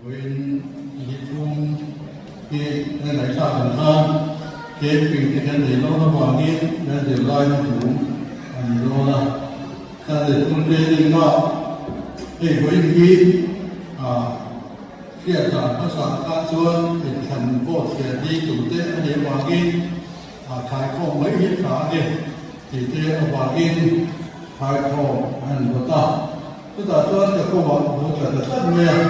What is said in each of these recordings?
với dịch vụ cái này sao thành ra cái việc cái này nó hoàn thiện nên điều lai nó cũng anh lo là cái này cũng đề định nó thì với cái khi ở các xã các chuan thì thành phố sẽ đi chủ tế để hoàn thiện khai không mấy hiện cả đi thì cái hoàn thiện khai không anh có ta tức là chuan thì có bảo hỗ trợ rất là nhiều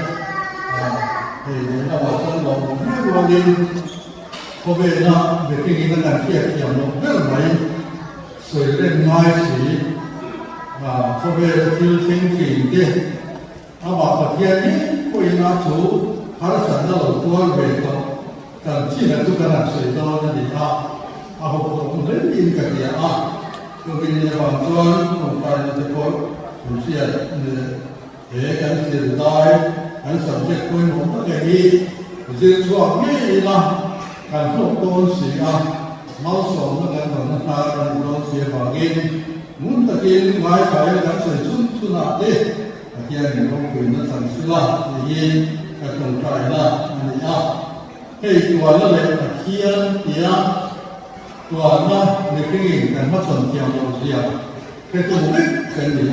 thì nó là trong đó rất là đi có về nó về cái gì nó làm việc kiểu nó rất là mấy sửa lên ngay sĩ có về tiêu sinh chỉ đi bảo là thiên ấy có ý nó chú hắn sản nó là tuôn về đó cần chỉ là chúng ta làm sửa đó là gì họ cũng rất in cả gì cái việc này bằng tuôn không phải là cái cối cũng sẽ để cái sự đại anh sản xuất quên không có cái gì dự soạn nghe làการพบตัวสีมาสอนนักการเมืองการลงเสียบางเงินมุนตะเกียงไม้ไผ่การใส่ชุดชุนาเด็กเกี่ยงลงพื้นนั่นสั่งสิละยี่การตรงใจละอันนี้ให้ตัวนั่นเลยเขียนเตียตัวนั่นในที่การมาสอนเกี่ยวกับเสียเป็นตัวเล็กเป็นดี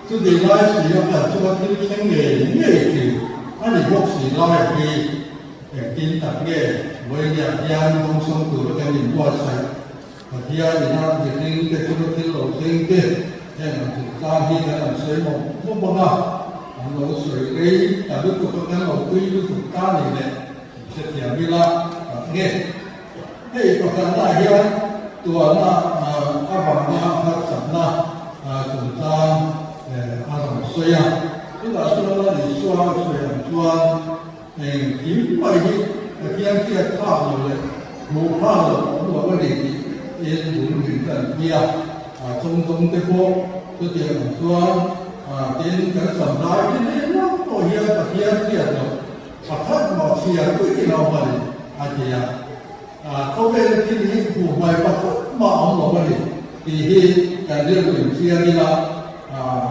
สุดที่ได้สีก็จะว่าที่แข็งเงี้ยเงี้ยคืออันนี้พวกสีไล่ที่กินตัดเงี้ยvới nhà gian không xong từ cái nhìn qua sạch và kia thì nó thì những cái chúng cái lỗ tinh kia nên là chúng ta khi ta làm sấy một không bao nào lỗ sấy cái cả đức của cái lỗ quy của chúng ta này sẽ hiểu như là nghe thế còn cái này hiện tuổi là các bạn là các sản là chúng ta làm sấy tức là chúng ta để xoa sấy xoa kiếm bài điที่ยังเทียบข้าวอยู่เลยหมู่ข้าวผมบอกว่าเด็กเอ็นหมุนถึงกันเทียบตรงเตโพตัวเดียวตัวเต็นกันสำได้ที่นี่นะตัวเฮียกับเฮียเทียบเราสักพักหมอเทียบก็ที่เราไปอาเจียเขาเป็นที่นี้ผู้ใหม่ปัจจุบันมาเอาหมอไปที่การเรียนรู้เทียนี่ละ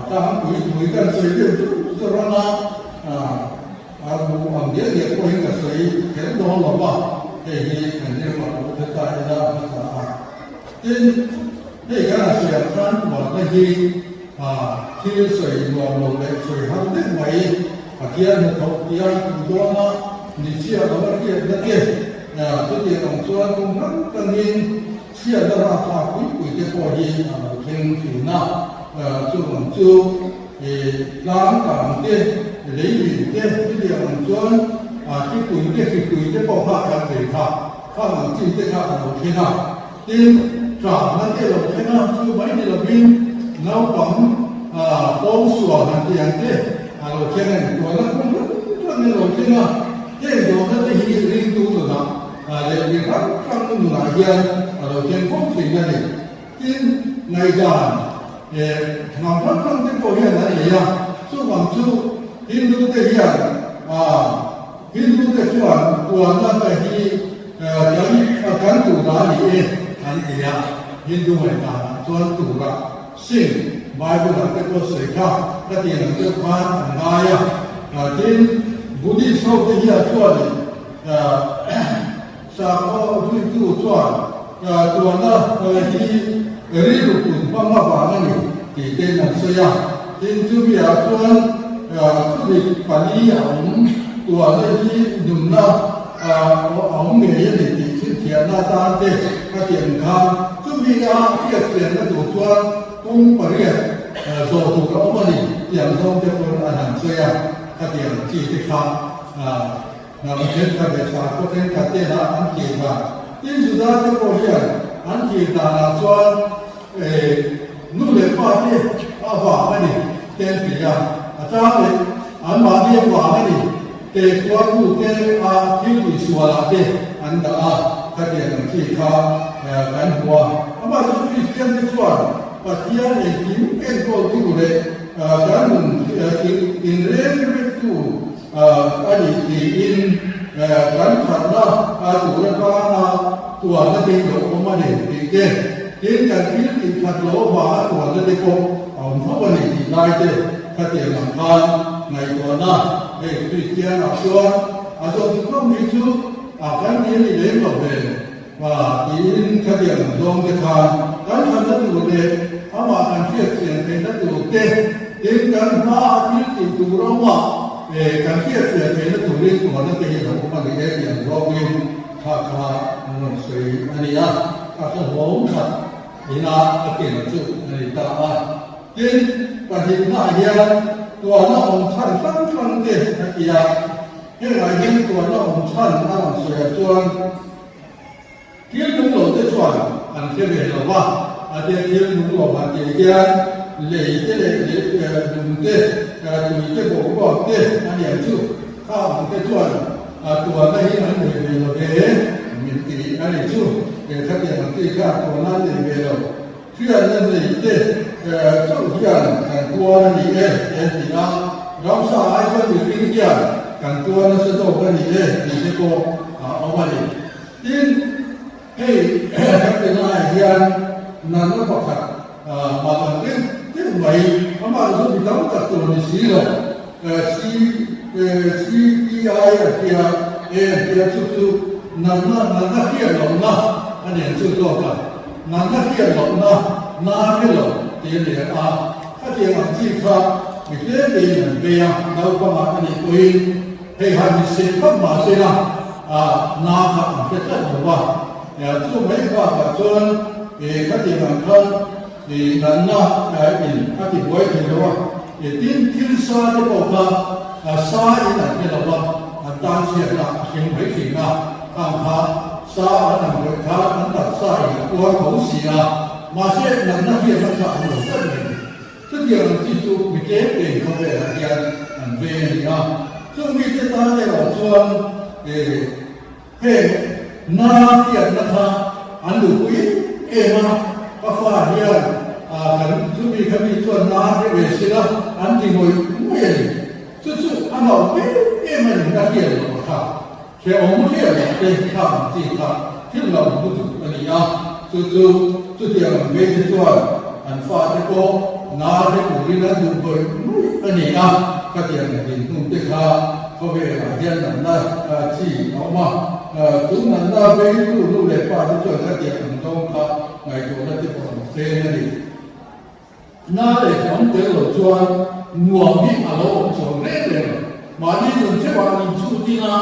ถ้าคุยกันเสียเรื่องสุรนาbằng biết việc của những cái suy kiến đó là bao thì hình như mà cũng thực tại là tin thì cái là sự phán và cái gì khi suy mà một cái suy hấp dẫn mấy kia một câu kia đó nó đi chia đó nó kia cái gì đồng xuân cũng rất cần nhiên chia đó là phá quý cái của gì thiên thủy nào chú bằng chú thì làm cảm tiên lấy mình tiên cái điều bằng chuan cái tuổi cái bảo vệ cái gì khác làm chi tiết khác là một thế nào tiên trả nó cái là thế nào chú mấy thì là pin nấu bấm tôm sủa làm tiền thế là thế này tuổi nó cũng rất là nhiều thế nào thế rồi nó cái gì liên tu rồi đó để việc khác trong những người dân là trên phong thủy này tiên ngày già làm rất không cái câu hiện là gì chú bằng chú Hindu te hian Hindu te chuan tuan na ta hi kan tu da ni an tia Hindu mai ta chuan tu ra sin Bible la te ko se kha ta ti na te pan na ya tin Buddhist ho te hian chuan sa ko du tu chuan tuan na hi ri ru kun pa ma ba na ni ti te na se ya tin chu bi a chuan việc quản lý của cái dùng na ông nghề thì thực hiện là ta để các tiền khang chúng mình việc tiền là đủ cho cũng phải việc rồi thủ đó mà đi tiền không cho con ăn hàng xe các tiền chỉ thực khang là một chuyện các việc xã có thể các tiền là ăn tiền và tiền chúng ta cho có hiện ăn tiền là cho nụ lệ qua tiền vào cái này tiền thì là cha này anh bảo đi vào này để qua khu cái thiếu bị xóa lại để anh đã cái tiền chỉ có cái hoa anh bảo chúng tôi tiền cái xóa và kia này kiếm cái câu tu này cái mình in lên tu cái gì in cái phần đó tu là cái tu là cái đồ mà để tiền tiền cái thì thật lỗ và tu là cái công ông không có gì lại thế cái tiền làm ăn ngày qua na để tùy tiên ở chuan rồi thì không đi chú cái này đi đến rồi về và in cái điểm dòng cái thàn cái thàn nó tụ đề mà anh biết tiền thì nó tụ tên đến cái mà thì tụ đâu mà về cái biết tiền thì nó tụ lên của nó cái hiện của mình cái điểm dòng bên thà nó sẽ anh ấy các cái hố thật thì là cái tiền chú này ta đến và hiện tại hiệnตัวน้องท่านตั้งตั้งเด็กนักกีฬาที่ไหนยิ่งตัวน้องท่านน่าสวยจวนที่นุ่งหล่อได้จวนอันที่เรียนว่าอาจจะที่นุ่งหล่อมาเดียร์เลยที่เลยนุ่งเด็กตัวนี้บอกว่าเด็กอันนี้จู่ข้าวมันได้จวนตัวนั้นที่มันเรียนเราเองมีตีอันนี้จู่เด็กที่เรียนที่ข้าตัวนั้นเรียนเราเชื่อนั่นเลยเด็กเจ้าที่อ่านตัวนี้เองเอ็นดีนะเราสายก็มีสิ่งที่กันตัวนั้นจะต้องกันนี่เองนี่ก็เอามาดิยิ่งให้เป็นอะไรอย่างนั้นก็บอกว่ามาตอนนี้ที่ไหนเขามาสุดที่ต้องจัดตัวนี้สิเราCPI ที่ที่ชุดนั่นเที่ยวหลงนะอันนี้ชุดตัวกันนั่นเที่ยวหลงนะน่าเที่ยวเดี๋ยวนี้ถ้าเที่ยวที่เขามีเรื่องดีเหมือนเบียร์เราก็มาอันนี้คุยให้หันเสียเข้ามาเสียนะนาครับจะจัดหรือว่าช่วงไม่ว่ากับช่วงถ้าเที่ยวเขานั่นนะถ้าที่ไว้ที่เราว่าที่ซาที่บอกว่าซาอีนั่นที่เราว่าตามเสียละเขียนไว้ถึงนะข้างขาซาอันนั้นเป็นขาอันตัดซาอีกตัวของเสียมาเสียนั่นนักเรียนนักศึกษาหนุ่มก็เลยทุกอย่างที่จูมีเก็บเองเขาเป็นอะไรกันอันเวนี่นะซึ่งมีที่ตาในเราชวนให้นาเทียนนะคะอันดูวิมาก็ฟ้าเดียกันซึ่งมีคำชวนนาที่เวสิละอันที่มวยไม่ซึ่งอันเรามันนักเรียนเราค่ะเชื่อองค์เทียนเป็นคำที่ค่ะที่เราพูดถึงอันนี้นะจุดเดียวกันเวทีส่วนอันฟ้าที่โกนาที่ผู้ที่นั่นดูไปอันนี้นะก็เดียวกันที่นุ่งที่ขาเขาไปเรียนนั่นนะที่ออกมาจุดนั้นนะไปดูเด็กป้าที่ช่วยก็เดียวกันตรงกับในตัวนั้นที่ผมเซ็นนั่นเองน่าเลยของเด็กเราชวนงัวมีอะไรชวนเล่นเลยมาที่นุ่งที่ว่าอินชูดีนะ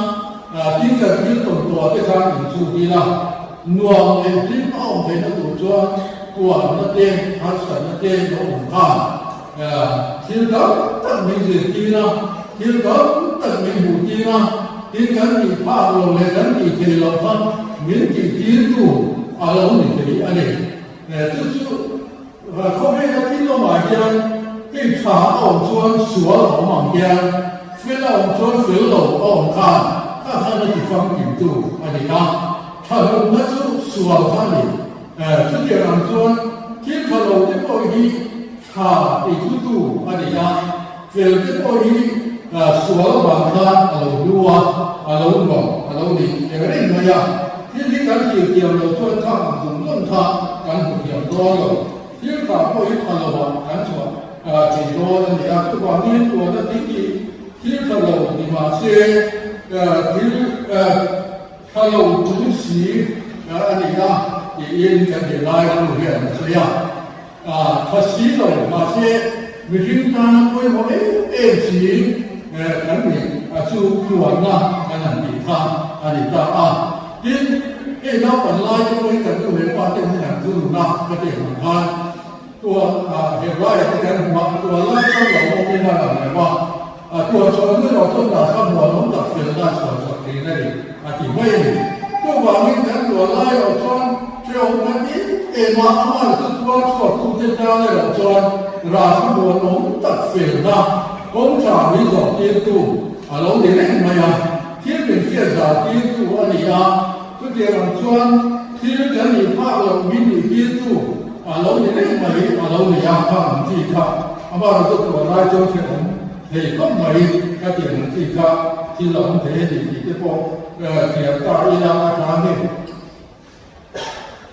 ที่จะยืดตัวที่ข้างอินชูดีนะนัวเองที่เอาไปนั่งตัวนั่นเองฮัสซันนั่นเองเราผมข้าที่เราตั้งมีสิ่งที่นะที่เราตั้งมีบุตรที่นะที่กันมีภาพเราเลยกันมีเทเลพอนมีที่ที่ดูอะไรนี่ที่อันนี้จู่เขาให้เราที่เราหมายถึงที่ขาเอาชวนสวนเราหมายถึง非让我们说水楼帮我们看他的地方引渡อันนี้นะถ้าเราไม่สู้สวนท่านนี่ทุกอย่างส่วนที่เราจะไปที่ข้าที่ตู้อันนี้นะเดี๋ยวจะไปที่สวนบางท่านเราดูว่าเราบอกเราดีอย่างนี้ไม่ยากที่การเกี่ยวเราช่วยท่านตรงนั้นท่านการเกี่ยวตัวเราที่ข้าไปที่เราบอกการช่วยที่ตัวนั่นเนี่ยทุกวันนี้ตัวนั้นที่เราดีมาเสียที่เราทุกสิ่งอันนี้นะที่เองจะได้ไล่ดูเรื่องเสียภาษีเรามาเสียมีสิ่งต่างๆว่าสิ่งนั้นมีชูตัวนะอันนั้นดีท่าอันนี้ตาที่เราเป็นไล่ก็เป็นกันดูเห็นว่าเป็นอย่างดูนะก็เป็นเหมือนกันตัวเห็นว่าเป็นการมาตัวไล่ก็เราไม่ได้อะไรว่าตัวชนที่เราต้องการข้ามหัวล้มตัดเสียได้ส่วนสักทีนั่นเองที่ไม่ตัวบางทีนั้นตัวไล่เราชนเชื่อวันนี้มาอาจจะตัวชนทุกที่ได้เราชนราชบัวล้มตัดเสียได้ผมถามวิจารณ์ที่ตัวเราเรียนไม่ยากที่เป็นเสียจากที่ตัวอันนี้ทุกที่เราชนที่จะมีภาพเรามีที่ตัวเราเรียนไม่เราเรียนข้ามที่ข้ามว่าเราตัวไล่ชนเชื่อthì có mấy cái chuyện gì cả chỉ là không thể gì cái bộ hiện tại là cái này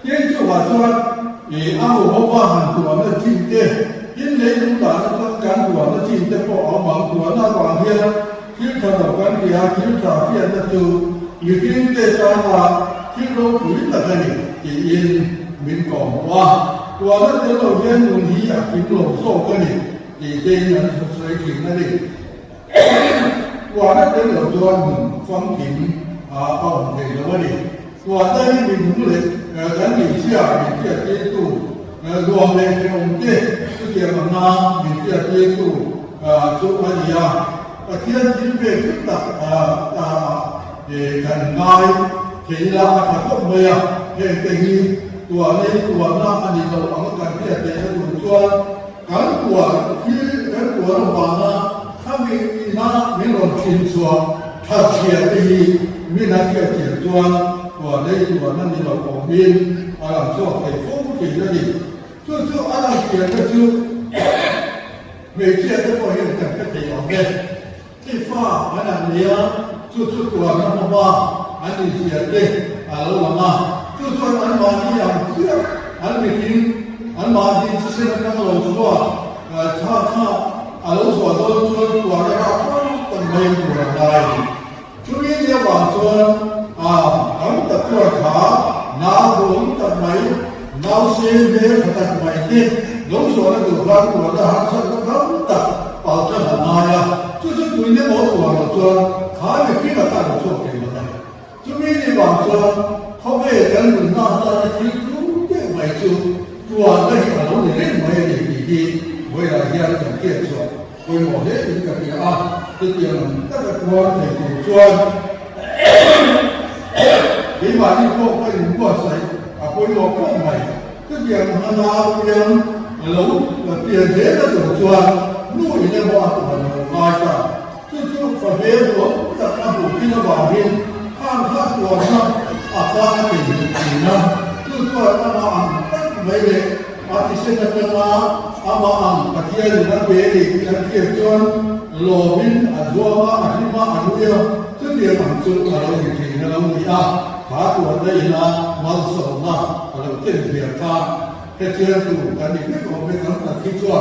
nhưng chú bảo cho thì áo áo hoa hàng của nó chìm thế nhưng lấy chúng ta nó cán của nó chìm thế bộ áo bằng của nó bằng thiên thiếu thằng đầu quan kia thiếu thằng kia là chú người thiếu tê ta mà thiếu đâu quý là cái gì thì yên mình còn qua nó tới đầu tiên muốn đi à kiếm lỗ số cái gì thì đây là sự kiện này đi qua nó tới đầu cho mình phong kiến ông thầy nó đi qua đây mình cũng được cái gì xia chế tu luồng lên cái ông tê cái gì mà na mình xia chế tu chỗ cái gì thiên chính về phức tạp để cần ngay thì là phải có mày hiện tình của này của nó anh đi đâu ông cần thiết để nó đủ cho cái của nó vào nó tham bị nó mình còn tin xuống thật thiệt thì mình nói thiệt cho của đây của nó đi đâu của mình làm cho phải phúc thì nó gì chứ anh làm thiệt cái chứ về thiệt cái bao nhiêu cần cái gì ở đâyที่ฟ้าอันนั้นเนี่ยชุดตัวนั้นมาอันนี้เสียเด็กอะไรมาชุดอันมาที่อย่างเชื่ออันนี้ทิ้งอันมาที่เชื่อนั่งลงตัวถ้าอะไรส่วนตัวตัวนะครับต้องไม่ตัวอะไรช่วงนี้เดี๋ยวว่าส่วนอันตัดตัวขาหน้าโดนตัดไหมหน้าเสียเด็กตัดไหมที่ลงส่วนนั้นตัวตัวนั้นหักสักแล้วตัดเป่าจะหนา呀。就是对那毛多了说，他也非常大的做给我们。就没的话说，他为人们那提出的为主，我那些老的人没有的，为了让人接受，为某些一个的这点那个光的说，起码你说会过谁会落空没？这点他那边楼变节的怎么说？路人的话怎么来着？这就分别我在那附近的网边看我上发给你呢，就说那么没的ที่เส้นเป็นมาอามาอันที่เราได้เบรีกันเกี่ยวจนโลบินอัดวัวมาอันนี้มาอันนี้ซึ่งเดี๋ยวมันจะเราอยู่ที่เราไม่ได้หาตัวได้นะมันสมนะเราเต็มเบียดท่าแค่เชื่อตัวกันนี่ไม่ต้องไปทำตัดที่ตัว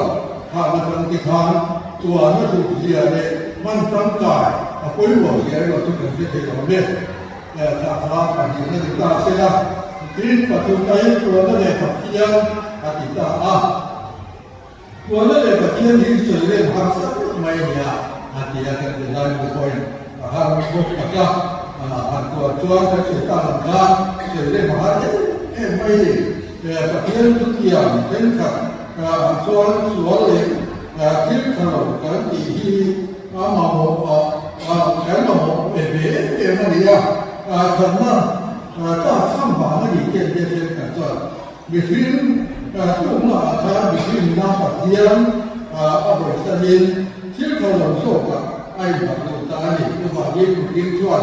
ถ้ามันเป็นที่ทางตัวนั้นถูกเสียเลยมันตั้งใจคุยบอกเสียเราต้องเป็นที่ที่เราเนี่ยแต่ถ้าทางกันที่นั่นก็เสียที่ปัจจุบันตัวนั้นเนี่ยปัจจัยอาทิตย์ตัวนั้นเนี่ยปัจจัยที่สุดเลยความสักไม่เนี่ยอาทิตย์กันเป็นรายบุคคลหากมันพบปัจจัยตัวช่วยจะช่วยการทำงานช่วยเรื่องมหาวิทยาลัยไม่ได้แต่ปัจจัยทุกอย่างเป็นขัดส่วนเลยที่เราการที่มาการมาเป็นอะไรขนาดก็ทำมาไม่ดีเกินกันจนมีฟิล์มตัวมาถ้ามีฟิล์มน้ำปัจจัยเอาไปแสดงที่เราโซ่กับไอ้แบบตัวตาเนี่ยตัวมาเยี่ยมกินชวน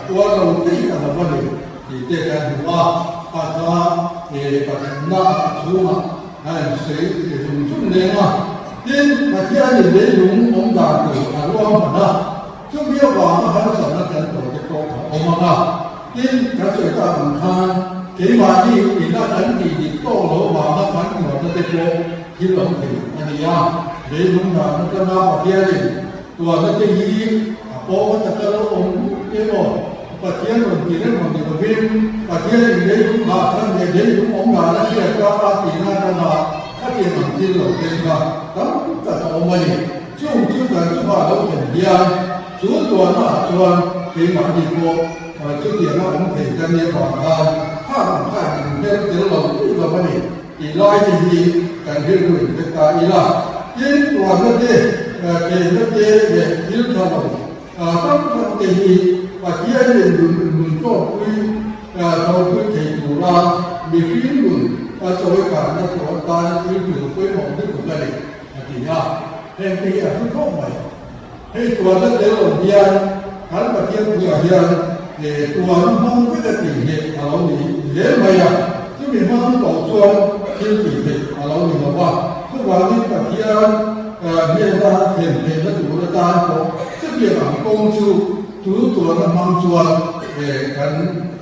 ตัวเราตีกันมาวันนี้ที่เจอกันว่าอาจจะปัจจัยน่าชูมา谁用重点嘛？因既然你没用，我们打赌我们呢，就没有往那还有什么更多的沟通我们啊？因他最大门槛，起碼你那等你到了往那反正我的這個去龍體，那你呀，你用那個那個別人，ตัวนั้นจะยีพอมันจะกระโดดเกี่ยวปัจจัยมันกี่เรื่องมันกี่ตัวเป็นปัจจัยเรื่องมาทั้งเรื่องของงานและเรื่องการปฏิบัติงานถ้าเป็นมันที่เราเป็นกันต้องจะต้องมาเนี่ยช่วงกันช่วงเราเป็นเดียร์ส่วนตัวน่ะส่วนเป็นมันดีกว่าช่วงเดียวเราผมเห็นกันเนี่ยก่อนกันถ้าเดี๋ยวเราไม่เนี่ยอีร้อยทีกันเรื่องเป็นการอีละยิ่งตัวนั้นเนี่ยเป็นเรื่องยิ่งทำต้องทำดีปัจจัยเรื่องมันก็คุยเราคุยถึงตัวเรามีฟิล์มสวยงามนะตัวตาฟิล์มอยู่คุยมองที่ตัวเลยทีนี้เห็นที่อ่ะทุกคนเลยให้ตัวนั้นเดี๋ยวเดียร์หันปัจจัยตัวเดียร์ตัวนั้นมันก็จะตีเหตุเราหนีเลี้ยงไปอ่ะที่มีมันต่อส่วนที่ตีเหตุเราหนีมาว่าทุกวันนี้ปัจจัยเนี่ยนะเห็นแล้วตัวตาเขาจะเกี่ยวกับกงชูตัวนั้นมันส่วนกัน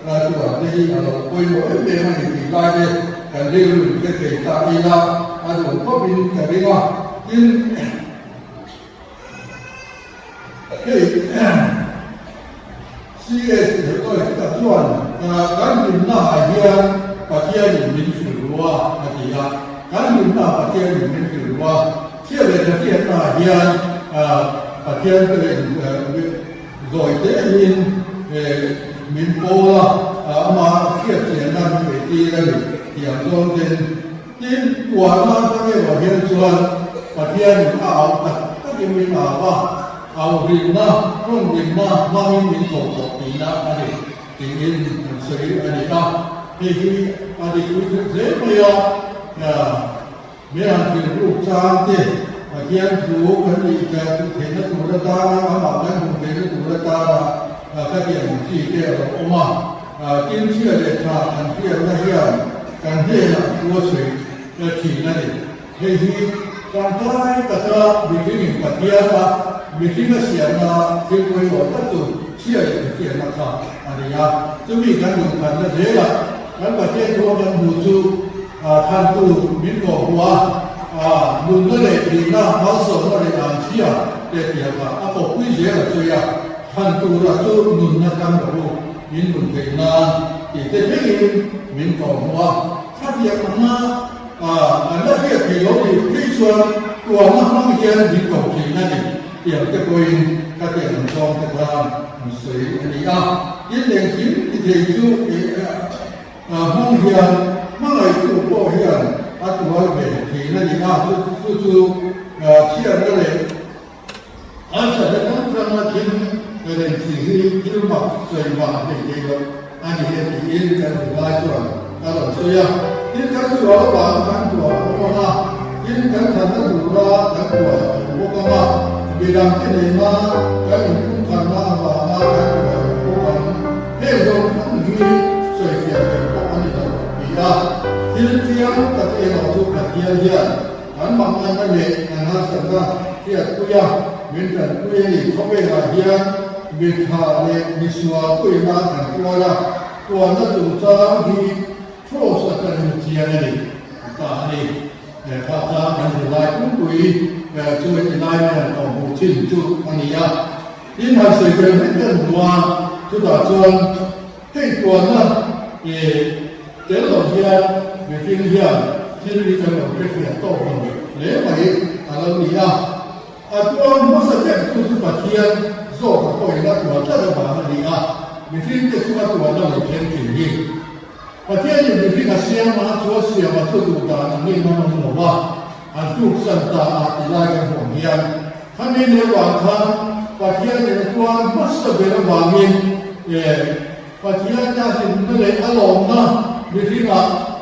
ตัวที่เราคุยว่าเป็นมันตีได้เลยกันเรื่องที่เกิดตาอีละอันนั้นก็เป็นกันเรื่องยิ่งเฮ้ย CS ก็เลยกับส่วนการบินหน้าเฮียนประเทศบินสื่อว่าอะไรอ่ะการบินหน้าประเทศบินสื่อว่าเชื่อเลยประเทศหน้าเฮียนประเทศก็เลยโดยเดินมินโปละมาเทียบเสียงนั้นไปตีกันอย่างโดนเด่นยิ่งกว่านั้นก็ไม่ว่าเฮียนส่วนประเทศเอาแต่ก็ยังมีหนาว่าเอาริมหน้าร่องริมหน้าไม่มีโถตกตีนะอันนี้ตีอินสื่ออันนี้นะที่อันนี้คือเรื่องไม่ยอมเมื่อถึงรูปจานที่เขียนถูกกันอีกแต่เห็นถูกตาอาหารนั้นถูกเห็นถูกตาก็เขียนที่เดียวออกมากินเชื่อเด็ดขาดกันเชื่อไม่เชื่อกันเชื่อตัวสื่อจะถีนั่นเองที่การทำให้กระทำวิธีปฏิบัติวิธีการเสียงที่คุยว่าตัวเชื่อเสียงนะครับอันนี้จะมีการดูกันนั่นเองการประเทศทั่วกันดูจูท่านตู้มิตรบอกว่าลุงก็เลยดีนะเขาสอนว่าในอ่านเชี่ยเด็กเดียวกันอ่ะบอกวิเศษเลยช่วยท่านตู้เราตู้ลุงนักการบอกมินลุงเก่งนะอีกแต่เพียงมินบอกว่าถ้าเดียวกันนะอันนั้นเพียงเพียงเราที่ชวนตัวนักท่องเที่ยวมินบอกจริงนั่นเองเดี๋ยวจะคุยก็เดี๋ยวมันจองจะทำสื่ออันนี้ยิ่งเด็กยิ่งที่เด็กสู้ห้องเรียนเมื่อไรตัวพ่อเรียนตัวเด็กที่นั่นเองสู้เชื่อนั่นเองอาจจะต้องทำมาทิ้งเรื่องสิ่งที่มาใส่มาเด็กๆอันนี้ที่ยิ่งกันหลายส่วนตลอดเสียยิ่งกันส่วนบางกันตัวพวกนั้นยิ่งกันทำให้ดูแลกันตัวพวกนั้นบิดาที่ไหนมาการคุ้มกันมาว่ามากันตัวพวกนั้นเฮ้ยเราต้องมีสวยเสียกันพวกนี้เราบิดาที่เที่ยวกับเที่ยวทุกข์เที่ยวเที่ยวอันบางอันนั่นเองนะสังกัดเที่ยวคุยเหมือนกันคุยนี่เขาเป็นอะไรเที่ยวบิดาเลยมิสวาคุยมากันตัวละตัวนั้นตัวจ้าที่โชว์สักการณ์เที่ยวนี่ตานี่ภาษาอันตรายคุ้มคุยช่วยที่ได้เนี่ยของผู้ชื่นจุอันนี้ยิ่งหาสิ่งเป็นให้เกิดว่าจุดต่อจนให้ตัวนั้นเจ้าหน้าที่ไม่ทิ้งเหี้ยที่มีการหลบเลี่ยงโต้กันเลี้ยงไปอะไรนี่ตัวมันสัญญาตัวสุภาพเทียนโซ่กับตัวเองตัวเจ้าบ้านนี่ไม่ทิ้งเจ้าตัวนั้นเลยเพียงสิ่งนี้ประเทศนี้มีที่เสียมาตัวเสียมาตัวดูตานี่มันบอกว่าอันทุกสันตาอิลากันห่วงเฮียนท่านนี้ในวันทั้งประเทศนี้ตัวมัสเบลวามินประเทศนี้สิ่งนั้นเลยอารมณ์นะมีที่ว่า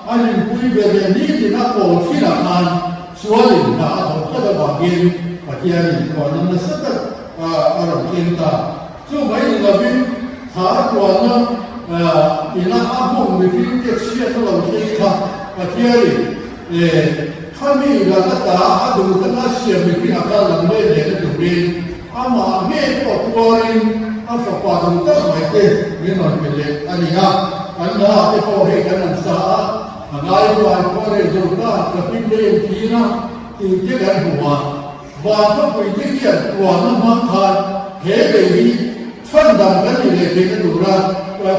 อันนี้คุยเรื่องนี้ที่นักโบราณที่นักการสวนนะผมก็จะวามินประเทศนี้ตัวนั้นสักอารมณ์เย็นตาจู่ไม่เราเป็นหาตัวนั้นอีน่าอาบุมีฟิลเด็กเสียตัวเราเองค่ะประเทศนี้ท่านนี้เราก็ตาดูกันน่าเสียมีฟิลอะไรหลังเล่นเด็กตัวเองอามาเมื่อตัวเองอาฝากดูตั้งหลายเดือนไม่นอนเป็นเด็กอันนี้อันนั้นที่พ่อให้กันนั่นสาอันนั้นว่าพ่อได้ดูตั้งกับพี่เลี้ยงทีนะที่เจ้ากันหัวว่าต้องไปที่เกี่ยวกับน้ำมันทานเฮ้เบบี้ท่านดังกันนี่เลยเป็นดูแล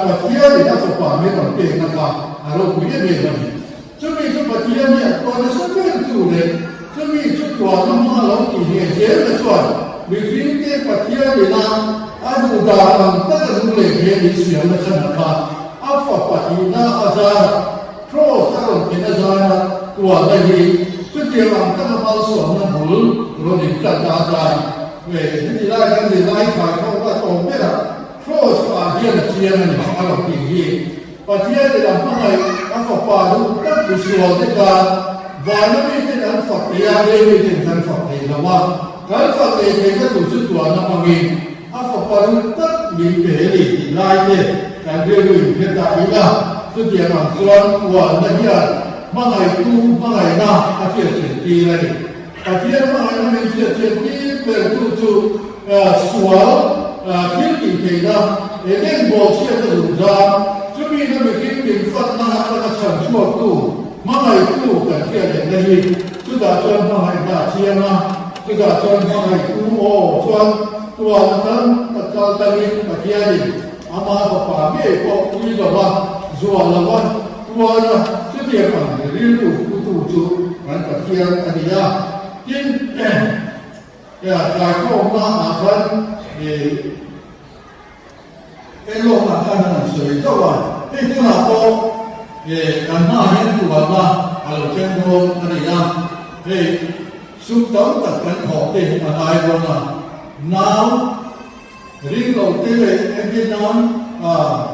ประเทศนี้ถ้าฝ่าไม่ต้องเก่งนะครับเราคุยกันเองวันนี้จะมีชุดประเทศเนี่ยตอนนี้สักเดือนตัวเลยจะมีชุดตัวน้ำมันเราที่เห็นเยอะเลยส่วนมีฟิล์มที่ประเทศนี้นะดูดาวตั้งแต่ดูเลยเห็นเสียงเลยนะครับฝ่าประเทศนะอาจารย์โปรถ้าเราเป็นอาจารย์ตัวนี้ชุดเดียวกันตั้งแต่มาสอนนะบุญเราเด็กจัดอาจารย์ที่ได้กันที่ได้ขายเขาก็ตรงไม่ละโปรประเทศเชียร์นี่ของเราที่นี่ประเทศเราเมื่อไหร่ฝ่าป่าดูตั้งแต่ส่วนที่การวันนี้ที่นั้นฝ่าเทียร์เลยที่นั้นฝ่าเทียร์ว่าการฝ่าเทียร์ก็ถูกชุดตัวน้ำมันฝ่าป่าดูตั้งมีเปรีที่ไล่เนี่ยการเรียนรู้เรื่องต่างๆชุดเดียวกันส่วนวันนี้เมื่อไหร่ตู้เมื่อไหร่นะประเทศเศรษฐีเลยประเทศเมื่อไหร่มันเป็นเศรษฐีเป็นตู้สวนที่กินเองนะเรื่องบอกเชื่อถือจ้าจะมีนักวิเคราะห์ฟังนะแล้วก็ฉันชั่วตู้เมื่อไหร่ตู้กันเที่ยวอย่างนี้ชุดอาจารย์เมื่อไหร่ได้เชียร์นะชุดอาจารย์เมื่อไหร่ตู้โอ้ชวนตัวนั้นตะการตะลิงประเทศนี้ ama ko pa me ko ui lo wa zuwa la wa tua na chu dia pa ri lu ku tu chu kan ka kiang ania kin ya ka ko ma a kan lo na kan na sui to wa tu na ko kan na yen tu wa ma a lo chen do ania súc tống tập cánh khổ thì mà ai rồi là nào riêng đầu tiên là em biết nói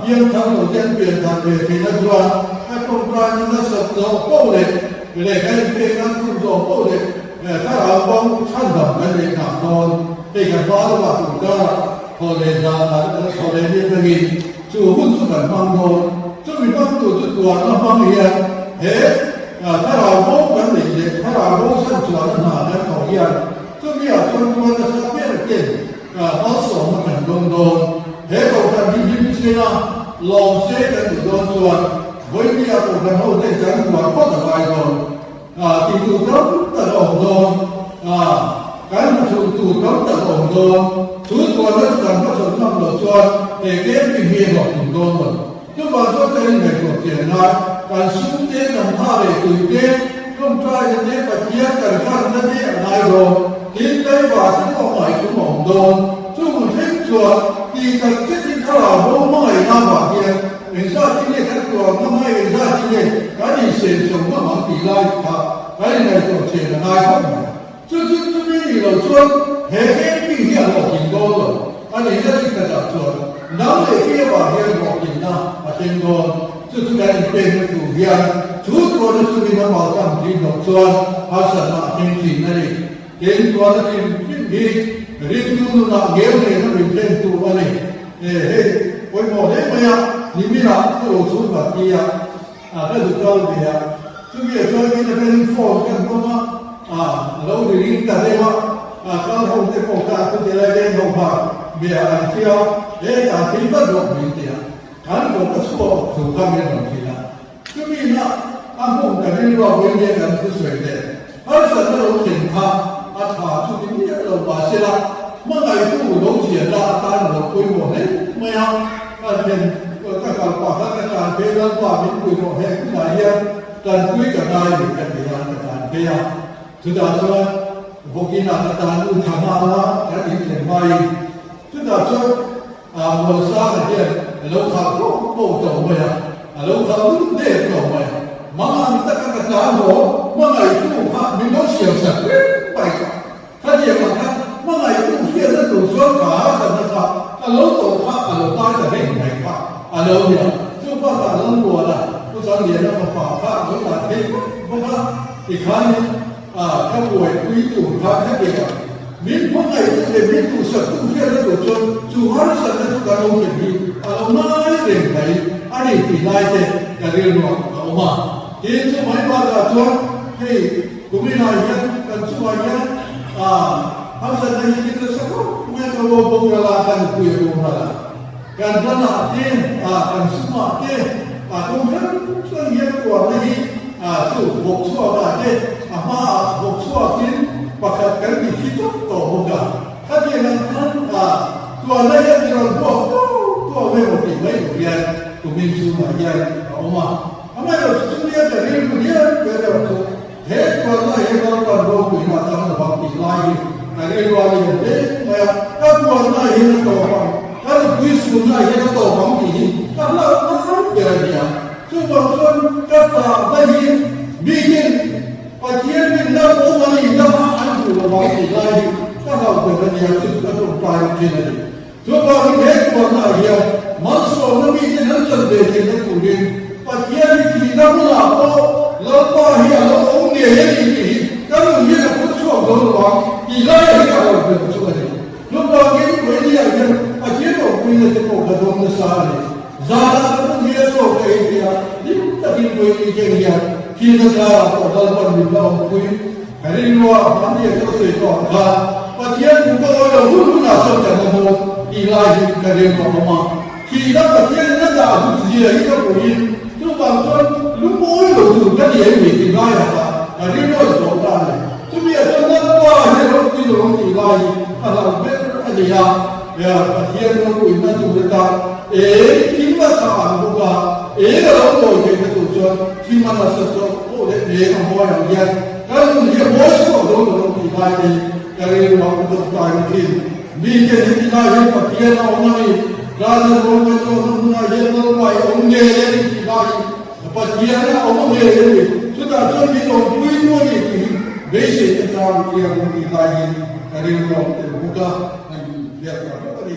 riêng thằng đầu tiên biển thằng về thì nó rồi các công ty những nó sập dầu cố định để cái bên nó không dầu cố định để các ông bông sản phẩm cái này làm thôi thì cái đó là cũng cho họ để ra họ để như thế gì chủ hút xuất bản mang thôi chứ mình mang tụ tụ nó mang gì hếtถ้าเราโม้กันเด็กถ้าเราโม้สั้นส่วนหนาแล้วเขาเยี่ยมซึ่งเนี่ยคนตัวจะสักเพี้ยนเก่งเขาสอนมาเป็นโดนเฮ้ยเราจะมีวิธีนะลองเช็คกันโดนส่วนวันนี้เราจะเอาเด็กจังหวัดก็จะไปโดนที่ถูกต้องจะโดนการถูกต้องจะโดนทุกตัวนั้นจะมาสอนน้ำหลอดส่วนเด็กเลี้ยงเป็นเมียหลอดโดนหมดทุกวันก็จะมีแบบตัวเจียนะการสู้เต้นน้ำท่าเลยตื่นเต้นร่วมใจกันเต้นปะเทียบกันข้างนั้นเต้นนายโดนกินได้ว่าที่เขาหมายถึงหม่อมโดนสู้มันเท่ชัวตีกันเช่นที่เขาเราโม้ไม่น่าหวาดเพียงเห็นชาติที่นี่กันตัวก็ไม่เห็นชาติที่นี่การที่เสียสมว่ามันตีไล่ครับการที่ในตัวเสียนายเขาซึ่งนี่เราชวนเฮ้ยปีที่เรากินโดนอันนี้ก็ที่กระจับชวนน้ำเลยที่ว่าเฮียบอกกินนะมากินโดนซึ่งการเป็นตัวเฮียทุกคนซึ่งมีน้ำมันตั้งที่หลงชวนภาษาหน้าจริงๆนั่นเองเห็นตัวนั้นจริงดีเรียนดูน่ะเกี่ยวเนี่ยนั่นเป็นตัวอะไรเฮ้ยโอ้ยหมดเลยไหมอ่ะนี่มีนะตัวสุดแบบนี้อ่ะนั่นคือตัวเดียวซึ่งเกี่ยวกับที่จะเป็นฟอร์มกันก็มาเราเรียนกันได้ว่าเขาคงจะบอกว่าคุณจะได้เรียนรู้ว่าเบียร์เที่ยวการที่บ้านเราไม่เที่ยวการผมก็ชอบสุขภาพเราที่นั่นก็มีนะผมกันเรียนรู้เรียนกันคือสวยเด่นเพราะฉะนั้นเราเห็นภาพถาชุดนี้เราบาดเจ็บเมื่อไงผู้เราเสียละตาเราคุยหมดเลยไม่เอาการเป็นการปากการเพลงว่ามีคุยหมดแห่งที่ไหนยังการคุยกับนายหรือการเรียนการเพลงสุดท้ายแล้วพวกนี้น่าจะตามอุทานละและอีกหนึ่งใบสุดท้ายแล้วเราสร้างเนี่ยเราขับรถโป่งจงไปเราขับรถเด็กจงไปมาตั้งแต่การหัวเมื่อไงตู้พระมีน้องเสียวสักไปกันถ้าเดียวกันเมื่อไงตู้เสียแล้วตู้ช่วยขาสันนิษฐานเราตัวพระเราตายจะไม่ไหนพระเราเนี่ยช่วยพระตาเราบัวละผู้สอนเรียนแล้วมาฝากพระเราตาเทพพระอีกครั้งถ้าป่วยคุยตู่พระแค่เดียวมิตรเมื่อไงตู้เด็กมิตรตู่สักตู้เสียแล้วตู้ช่วยจู่หาสันนิษฐานเราเห็นดีเราไม่เรียนไหนอันนี้ตีได้เด็กจะเรียนรู้เอามาเห็นสมัยบาดาชวนให้กุมินายันกันช่วยยันเอาสันนิษฐานสักไม่ก็ว่าบุคลากรคุยกันมาละการพนักเต้นการสมัครเต้นตรงนั้นช่วยเยี่ยมกว่านี้สู้บกชั่วได้เต้นมาบกชั่วกินประกาศกันมีที่ต้องต่อบุกถ้าเกี่ยงนั้นตัวอะไรที่เราตัวไม่หมดติดไม่หมดเรียนตัวมีสู้มาเรียนเอามาทำไมเราสู้เรียนแต่เรียนเรียนเดี๋ยวเราเฮ้ยตัวนั้นเฮ้ยเราการรู้คุยมาทำให้ความติดไล่แต่เรียนว่าเรียนเฮ้ยไม่ถ้าตัวนั้นเฮ้ยเราต่อความถ้าเราคุยสู้นั้นเฮ้ยเราต่อความดีถ้าเราไม่เรียนเนี่ยซึ่งบางคนก็ตาไม่เห็นมีเห็นปัจจัยมีน้ำโอ้มาลีน้ำอันถูกวางติดไล่ถ้าเราเป็นเรียนซึ่งก็ต้องไปที่นั่นทุกวันเฮ้ยตัวนั้นเฮ้ยมันสอนมีที่นั่นจะเดินที่นั่นคุยปัจจัยที่น้ำเราเราก็เฮ้ยเราองค์เนี่ยเฮ้ยที่ก็เราเฮ้ยเราพูดชั่วโดนวางที่ไล่ให้เราเป็นชั่วเลยทุกวันเฮ้ยวันนี้อย่างปัจจัยเราคุยในที่พวกเราโดนสาเลยซาลาก็มีอะไรชั่วไปเดียวนี่แต่ที่คุยที่เกี่ยวที่นั่นเราเราวันนี้เราคุยให้เรียนว่ามันเนี่ยก็เสียก่อนค่ะปัจจัยทุกคนเรารู้น่าสนใจมากที่ไล่กันเรียนของมาที่นั่นปัจจัยนั่นด่าทุกสิ่งที่เราคุยทุกบางคนรู้โอ้ยเราดูกันเองมีที่ไล่ค่ะแต่เรียนว่าสอนได้ทุกอย่างจะนั่งว่าให้เราคุยเราที่ไล่ถ้าเราเป็นอะไรเนี่ยปัจจัยเราคุยนั่นถูกต้อง khi mà thằng cũng có là ông ngồi cái tủ cho khi mà nó sập cho ô để mà mua hàng dân cái gì mua số đó nó thì lại đi cái này nó cũng được tài thì vì cái này thì lại hiện vật kia nó ông này ra được ông cái cho nó là hiện nó ngoài ông nghề thì lại vật kia nó ông nghề thì chúng ta cho cái đồ quý mua đi thì bây giờ chúng ta kia cũng thì lại cái này nó cũng có việc là rất là lý